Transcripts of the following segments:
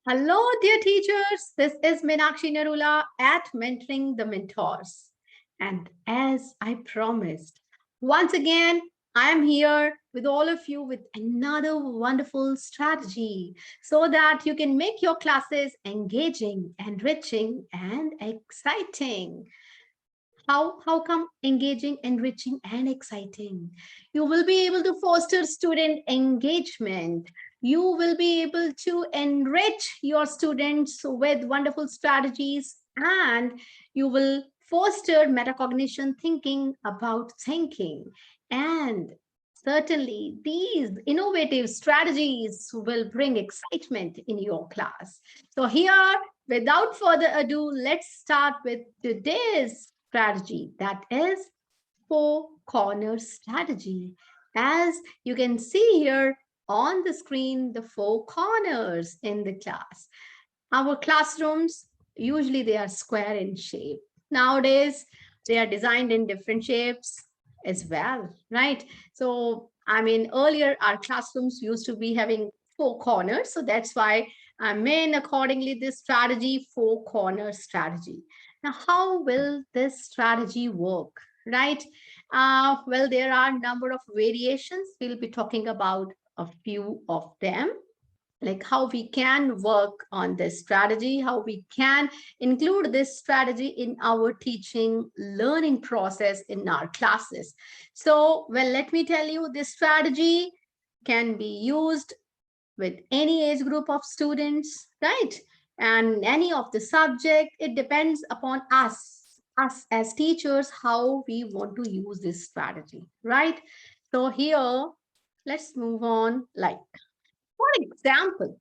Hello, dear teachers. This is Meenakshi Narula at Mentoring the Mentors. And as I promised, once again, I am here with all of you with another wonderful strategy so that you can make your classes engaging, enriching, and exciting. How come engaging, enriching, and exciting? You will be able to foster student engagement. You will be able to enrich your students with wonderful strategies, and you will foster metacognition thinking about thinking. And certainly these innovative strategies will bring excitement in your class. So here, without further ado, let's start with today's strategy, that is four corner strategy. As you can see here on the screen, the four corners in the class. Our classrooms, usually they are square in shape. Nowadays, they are designed in different shapes as well, right? So, I mean, earlier our classrooms used to be having four corners. So that's why I made accordingly this strategy, four corner strategy. Now, how will this strategy work, right? Well, there are a number of variations. We'll be talking about a few of them, like how we can work on this strategy, how we can include this strategy in our teaching learning process in our classes. So, well, let me tell you, this strategy can be used with any age group of students, right? And any of the subject, it depends upon us as teachers, how we want to use this strategy, right? So here, let's move on. Like, for example,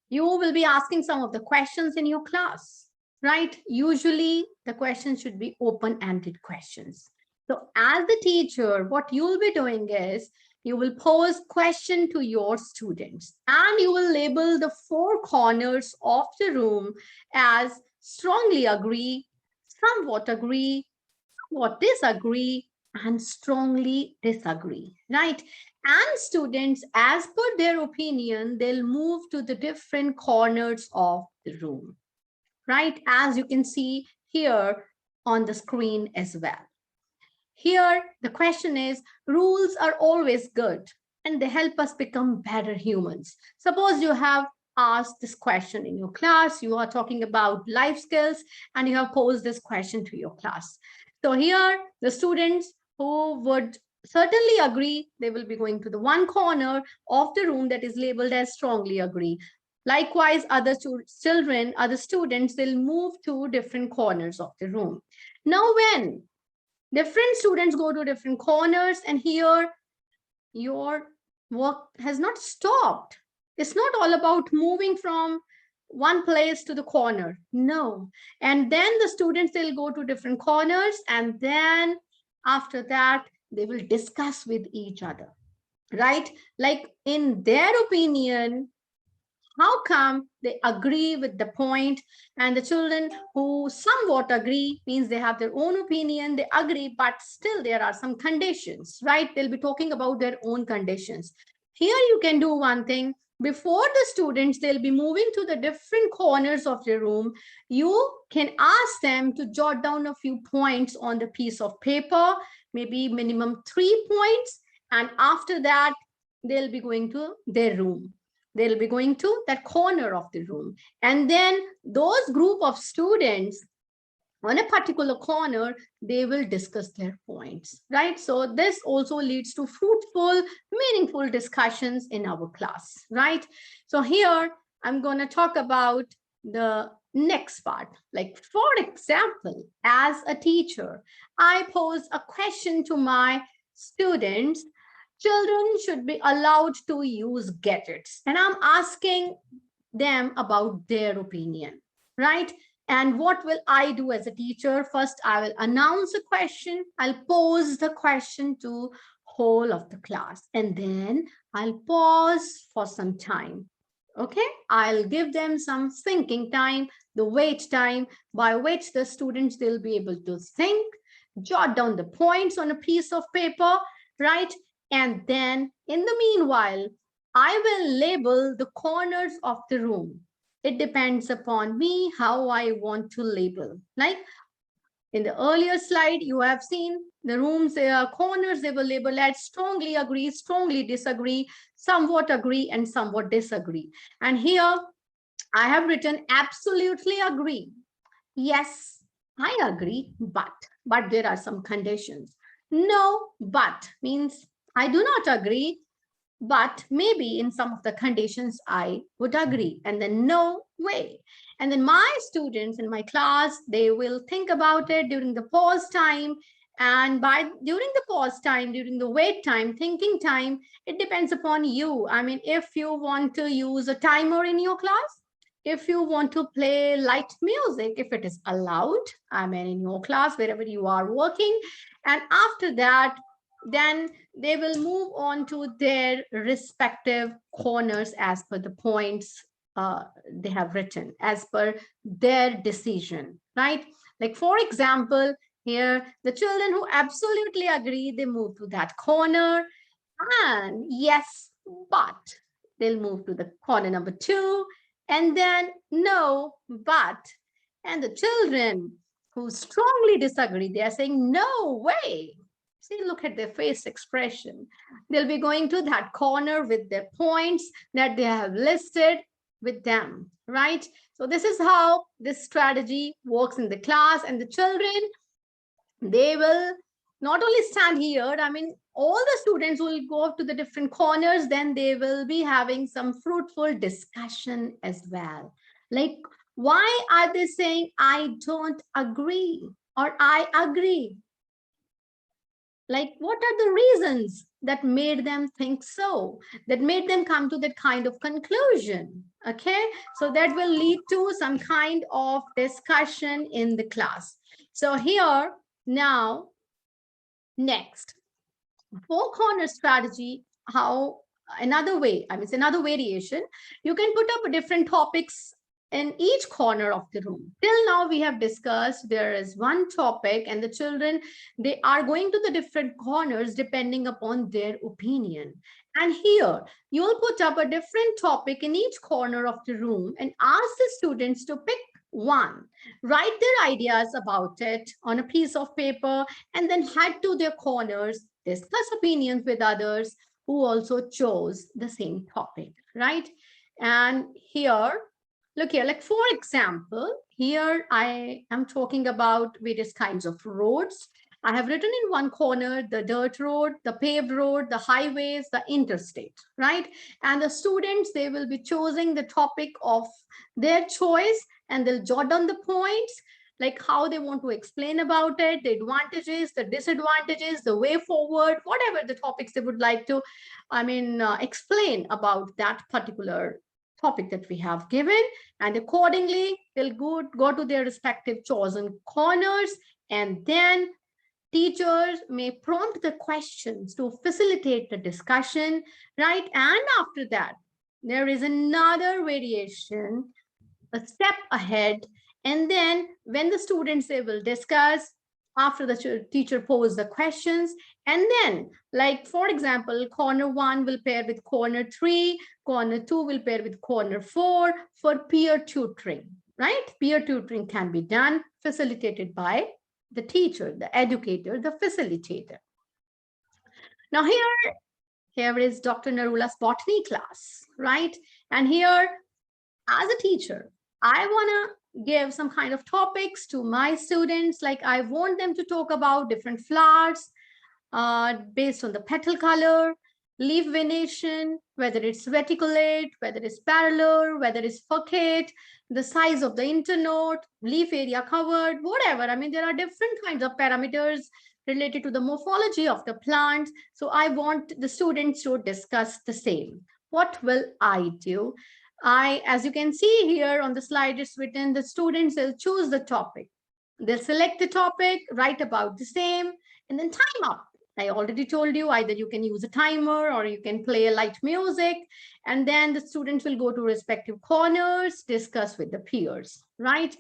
you will be asking some of the questions in your class, right? Usually the questions should be open-ended questions. So as the teacher, what you'll be doing is you will pose question to your students and you will label the four corners of the room as strongly agree, somewhat agree, somewhat disagree, and strongly disagree, right? And students, as per their opinion, they'll move to the different corners of the room, right? As you can see here on the screen as well. Here, the question is, rules are always good and they help us become better humans. Suppose you have asked this question in your class, you are talking about life skills and you have posed this question to your class. So here, the students who would certainly agree, they will be going to the one corner of the room that is labeled as strongly agree. Likewise, other children, other students, they'll move to different corners of the room. Now, when different students go to different corners, and here your work has not stopped. It's not all about moving from one place to the corner. No. And then the students, they'll go to different corners, and then after that, they will discuss with each other, right? Like in their opinion, how come they agree with the point, and the children who somewhat agree means they have their own opinion, they agree, but still there are some conditions, right? They'll be talking about their own conditions. Here you can do one thing. Before the students, they'll be moving to the different corners of the room, you can ask them to jot down a few points on the piece of paper, maybe minimum 3 points, and after that they'll be going to their room. They'll be going to that corner of the room. And then those group of students on a particular corner, they will discuss their points, right? So this also leads to fruitful, meaningful discussions in our class, right? So here, I'm going to talk about the next part. Like, for example, as a teacher, I pose a question to my students. Children should be allowed to use gadgets. And I'm asking them about their opinion, right? And what will I do as a teacher? First, I will announce a question. I'll pose the question to whole of the class. And then I'll pause for some time. Okay, I'll give them some thinking time, the wait time, by which the students, they'll be able to think, jot down the points on a piece of paper, right? And then in the meanwhile, I will label the corners of the room. It depends upon me how I want to label. Like in the earlier slide, you have seen the rooms, corners, they were labeled as strongly agree, strongly disagree, somewhat agree, and somewhat disagree. And here I have written absolutely agree. Yes, I agree, but there are some conditions. No, but means I do not agree, but maybe in some of the conditions I would agree, and then no way. And then my students in my class, they will think about it during the pause time. And during the pause time, during the wait time, thinking time, it depends upon you. I mean, if you want to use a timer in your class, if you want to play light music, if it is allowed, I mean, in your class, wherever you are working. And after that, then they will move on to their respective corners as per the points they have written, as per their decision, right? Like, for example, here, the children who absolutely agree, they move to that corner. And yes, but they'll move to the corner number 2. And then no, but. And the children who strongly disagree, they are saying, no way. See, look at their face expression. They'll be going to that corner with their points that they have listed with them, right? So this is how this strategy works in the class. And the children, they will not only stand here, I mean, all the students will go up to the different corners, then they will be having some fruitful discussion as well. Like, why are they saying, I don't agree or I agree? Like, what are the reasons that made them think so, that made them come to that kind of conclusion? Okay, so that will lead to some kind of discussion in the class. So here, now, next, four corner strategy, how another way, I mean, it's another variation. You can put up different topics in each corner of the room. Till now, we have discussed there is one topic and the children, they are going to the different corners depending upon their opinion. And here, you will put up a different topic in each corner of the room and ask the students to pick one, write their ideas about it on a piece of paper, and then head to their corners, discuss opinions with others who also chose the same topic, right? And here, look here, like, for example, here I am talking about various kinds of roads. I have written in one corner the dirt road, the paved road, the highways, the interstate, right? And the students, they will be choosing the topic of their choice and they'll jot down the points, like how they want to explain about it, the advantages, the disadvantages, the way forward, whatever the topics they would like to, I mean, explain about that particular topic that we have given. And accordingly, they'll go to their respective chosen corners, and then teachers may prompt the questions to facilitate the discussion, right? And after that, there is another variation, a step ahead. And then when the students, they will discuss after the teacher poses the questions. And then, like, for example, corner 1 will pair with corner 3, corner 2 will pair with corner 4 for peer tutoring, right? Peer tutoring can be done, facilitated by the teacher, the educator, the facilitator. Now here is Dr. Narula's botany class, right? And here, as a teacher, I want to give some kind of topics to my students. Like, I want them to talk about different flowers based on the petal color, leaf venation, whether it's reticulate, whether it's parallel, whether it's furcate, the size of the internode, leaf area covered, whatever. I mean, there are different kinds of parameters related to the morphology of the plants. So I want the students to discuss the same. What will I do? As you can see here on the slide, it's written, the students will choose the topic. They'll select the topic, write about the same, and then time up. I already told you, either you can use a timer or you can play light music, and then the students will go to respective corners, discuss with the peers, right?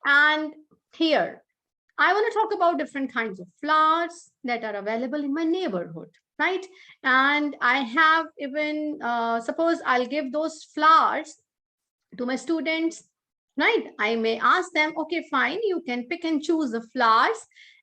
And here, I want to talk about different kinds of flowers that are available in my neighborhood. right? And I have even, suppose I'll give those flowers to my students, right? I may ask them, okay, fine, you can pick and choose the flowers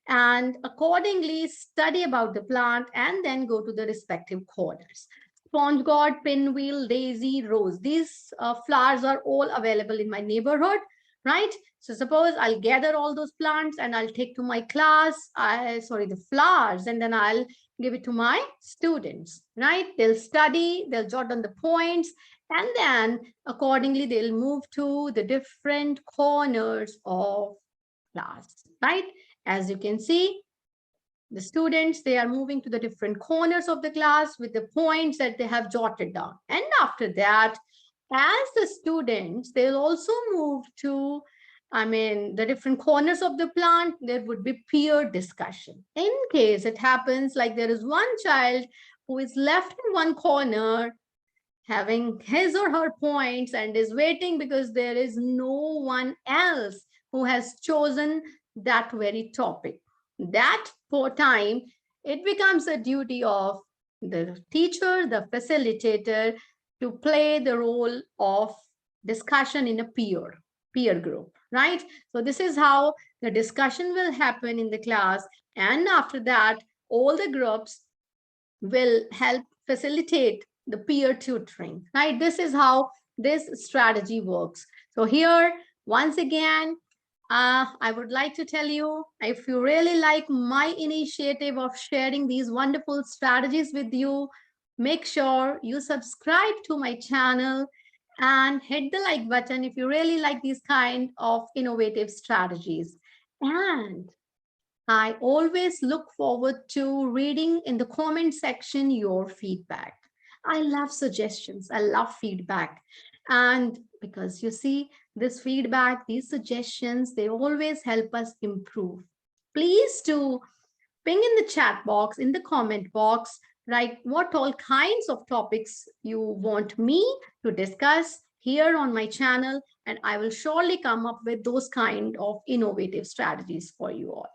and accordingly study about the plant and then go to the respective corners. Sponge gourd, pinwheel, daisy, rose. These flowers are all available in my neighborhood, right? So suppose I'll gather all those plants and I'll take to my class, the flowers, and then I'll give it to my students, right? They'll study, they'll jot down the points, and then accordingly, they'll move to the different corners of class, right? As you can see, the students, they are moving to the different corners of the class with the points that they have jotted down. And after that, as the students, they'll also move to, the different corners of the plant, there would be peer discussion. In case it happens like there is one child who is left in one corner having his or her points and is waiting because there is no one else who has chosen that very topic. That for time, it becomes a duty of the teacher, the facilitator, to play the role of discussion in a peer group, right? So this is how the discussion will happen in the class. And after that, all the groups will help facilitate the peer tutoring, right? This is how this strategy works. So here, once again, I would like to tell you, if you really like my initiative of sharing these wonderful strategies with you, make sure you subscribe to my channel and hit the like button if you really like these kind of innovative strategies. And I always look forward to reading in the comment section your feedback. I love suggestions. I love feedback. And because you see, this feedback, these suggestions, they always help us improve. Please do ping in the chat box, in the comment box, write what all kinds of topics you want me to discuss here on my channel, and I will surely come up with those kind of innovative strategies for you all.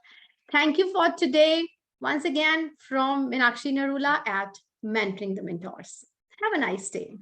Thank you for today. Once again, from Meenakshi Narula at Mentoring the Mentors. Have a nice day.